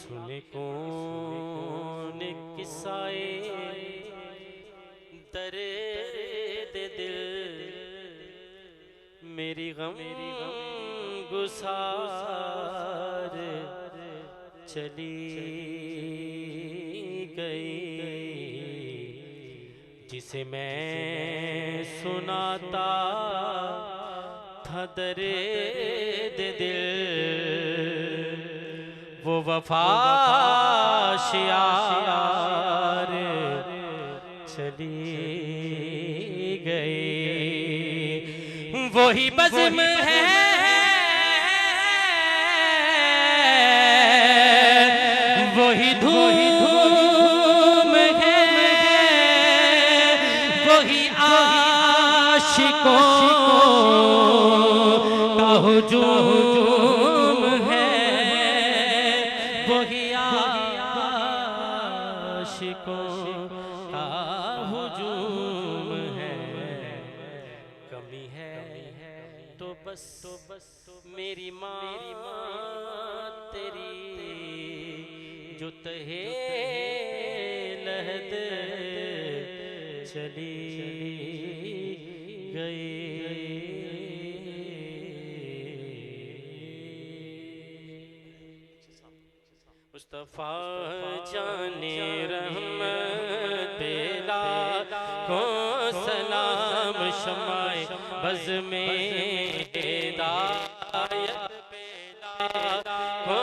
सुने कौन किस्साए दर्द दिल, मेरी गम गुसार चली गई, जिसे मैं सुनाता था दर्द दिल, वो वफा शियार चली गई। वही बज़्म है वही धूम है, वही आशिकों का हुजूम है, वही आशिकों का हुजूम है। कमी है तो बस मेरी माँ तेरी जो तहे लहद चली गई। मुस्तफा जाने रहमत बेला को सलाम, शमाए बज़ में हिदायत बेला को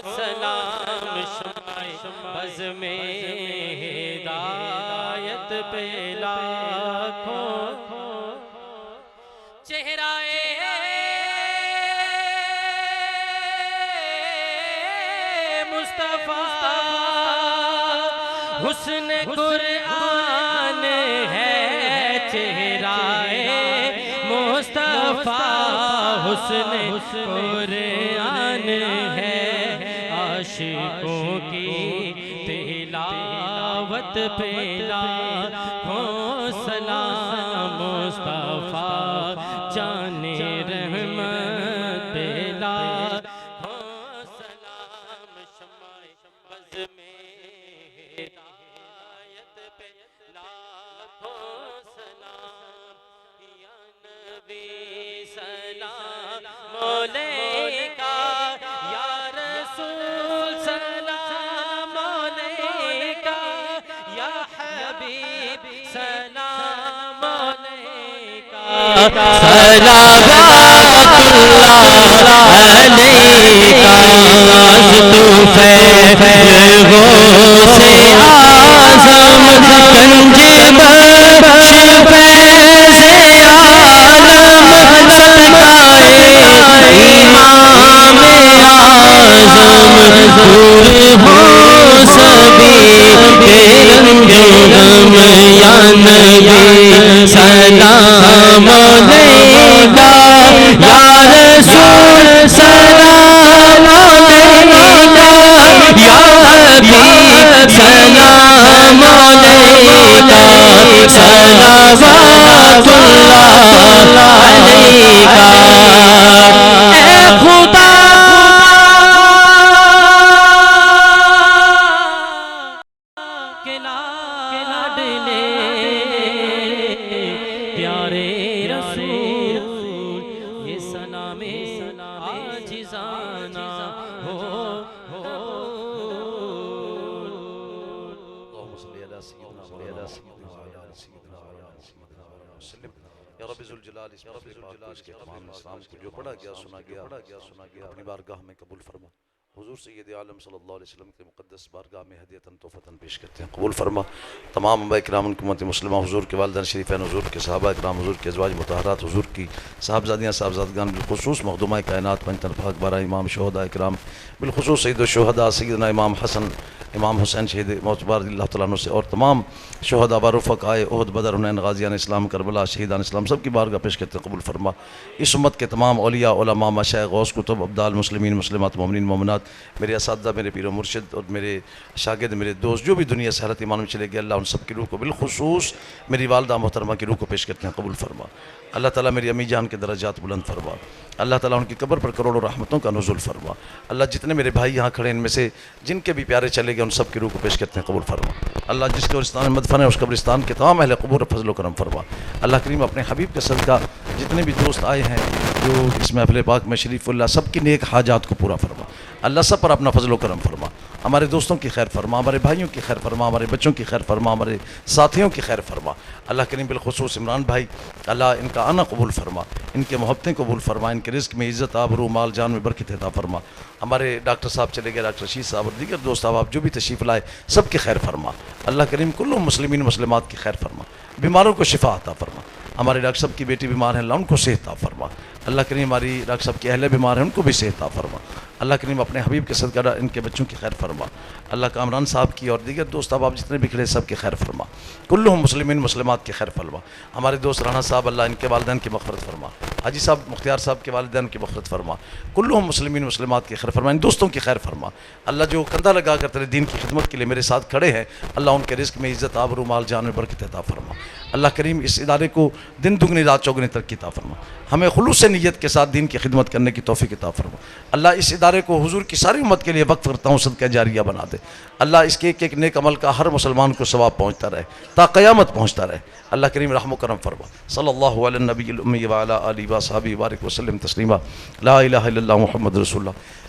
सलाम, शमाए बज़ में हिदायत बेला को चेहराए मुस्तफा हुस्न कुरआन है, चेहराए मुस्तफा हुस्न कुरआन है, आशिकों की तिलावत पे लाखों सलाम। मुस्तफा जाने रहमत पे लाखों सलाम, शमाए बज़ में हिदायत पे लाखों सलाम। या नबी सलाम अलैका, या रसूल सलाम अलैका, या हबीब सलाम अलैका, सलावतुल्लाह अलैका। तू फैज़ गौसे आज़म गंज बख्श फैज़े आलम, सदकाए इमाम आज़म दूर हो सभी के रंज गम। या नबी सलाम अलैका, या रसूल सलाम अलैका, या हबीब सलाम अलैका, सलावतुल्लाह अलैका। ऐ खुदा के लाडले प्यारे रसूल, ये सलामे आजिज़ाना हो। या रब्बी ज़ुल जलाल इस मसले पाक के तमाम इस्लाम को जो पढ़ा गया सुना गया अपनी बारगाह में कबूल फरमा। हुजूर सय्यद आलम सल्लल्लाहु अलैहि वसल्लम के मुक़द्दस बारगाह में हदियतन तोहफ़तन पेश करते हैं, कबूल फरमा। तमाम अंबिया किराम उम्मत मुस्लिमा, हुजूर के वालिदैन शरीफ़ैन, हुजूर के सहाबा किराम, हुजूर के अज़वाज मुतहहरात, हुजूर की साहबजादियाँ साहबजादगान, बिलखुसूस मखदूमा कायनात पंजतन पाक बारह इमाम शुहदा किराम, बिलखुसूस सय्यद शुहदा सय्यदना इमाम हसन इमाम हुसैन शहीद मोतबार अल्लाह तआला अन्हु से और तमाम शहदा व रुफ़क़ आए उहद बदर हुनैन गाज़ियान इस्लाम करबला शहीदान इस्लाम सब की बारगाह पेश करते कबूल फरमा। इस उम्मत के तमाम औलिया उलमा मशाइख़ गौस कुतुब अब्दाल मुस्लिमीन मुस्लिमात मोमिनीन मोमिनात मेरे असातिज़ा मेरे पीर व मुर्शिद और मेरे शागिर्द मेरे दोस्त जो भी दुनिया से हरत ईमान में चले गए अल्लाह उन सब की रूह को बिलखुसूस मेरी वालदा मोहतरमा की रूह को पेश करते हैं कबूल फरमा। अल्लाह ताला मेरी अम्मी जान के दर्जात बुलंद फरमा। अल्लाह ताला उनकी कब्र पर करोड़ों रहमतों का नुज़ुल फरमा। अल्लाह जितने मेरे भाई यहाँ खड़े इनमें से जिनके भी प्यारे चले गए उन सब की रूह को पेश करते हैं कबूल फरमा। अल्लाह जिस कब्रिस्तान में मदफन है उस कब्रिस्तान के तमाम अहले क़बूर फजल करम फरमा। अल्लाह करीम अपने हबीब के सदका जितने भी दोस्त आए हैं जो इस महफ़िल पाक में शरीफुल्लाह सब की नेक हाजात को पूरा फरमा। अल्लाह सब पर अपना फजल करम फरमा। हमारे दोस्तों की खैर फरमा, हमारे भाइयों की खैर फरमा, हमारे बच्चों की खैर फरमा, हमारे साथियों की खैर फरमा। अल्लाह करीम बिलखुसूस इमरान भाई अल्लाह इनका आना कबूल फरमा, इनके मोहब्बतें कबूल फरमा, इनके रिज़्क़ में इज़्ज़त आबरू माल जान में बरकत अता फरमा। हमारे डॉक्टर साहब चले गए, डॉक्टर रशीद साहब और दीगर दोस्त साहब जो भी तशरीफ़ लाए सब की खैर फरमा। अल्लाह करीम कुल्लु मुस्लिमीन मुस्लिमात की खैर फरमा, बीमारों को शिफा अता फरमा। हमारे डॉक्टर साहब की बेटी बीमार है अल्लाह उनको सेहत अता फरमा। अल्लाह करीम हमारी डॉक्टर साहब के अहले बीमार हैं उनको भी सेहत अता फरमा। अल्लाह करीम अपने हबीब के सदका इनके बच्चों की खैर फरमा। अल्लाह कामरान साहब की और दीगर दोस्त अब आप जितने भी खड़े सब की खैर फरमा। कुल्लु मुस्लिमीन मुस्लिमात की खैर फरमा। हमारे दोस्त राना साहब अल्लाह इनके वालिदैन की मग़फ़िरत फरमा। हाजी साहब मुख्तियार साहब के वालिदैन की मग़फ़िरत फरमा। कुल्लु मुस्लिमीन मुस्लिमात की खैर फरमा। इन दोस्तों की खैर फरमा। अल्लाह जो कंधा लगा कर तेरे दीन की खिदमत के लिए मेरे साथ खड़े हैं अल्लाह उनके रिज़्क़ में इज़्ज़त आबरू माल जान में बरकत अता फरमा। अल्लाह करीम इस इदारे को दिन दुगनी रात चौगुनी तरक्की अता फरमा। हमें खुलूस नीयत के साथ दीन की खिदमत करने की तौफ़ीक़ अता फरमा। अल्लाह इस इदारे को हुजूर की सारी उम्मत के लिए वक्फ करता हूँ सदका जारिया बना दे। अल्लाह इसके एक एक नेक अमल का हर मुसलमान को सवाब पहुँचता रहे ता क़यामत पहुँचता रहे। अल्लाह करीम रहम करम फरमा। सल्लल्लाहु अलैहि नबी उम्मी व अला आलिहि व अस्हाबिहि बारिक व सल्लम तस्लीमा। ला इलाहा इल्लल्लाह मुहम्मद रसूलुल्लाह।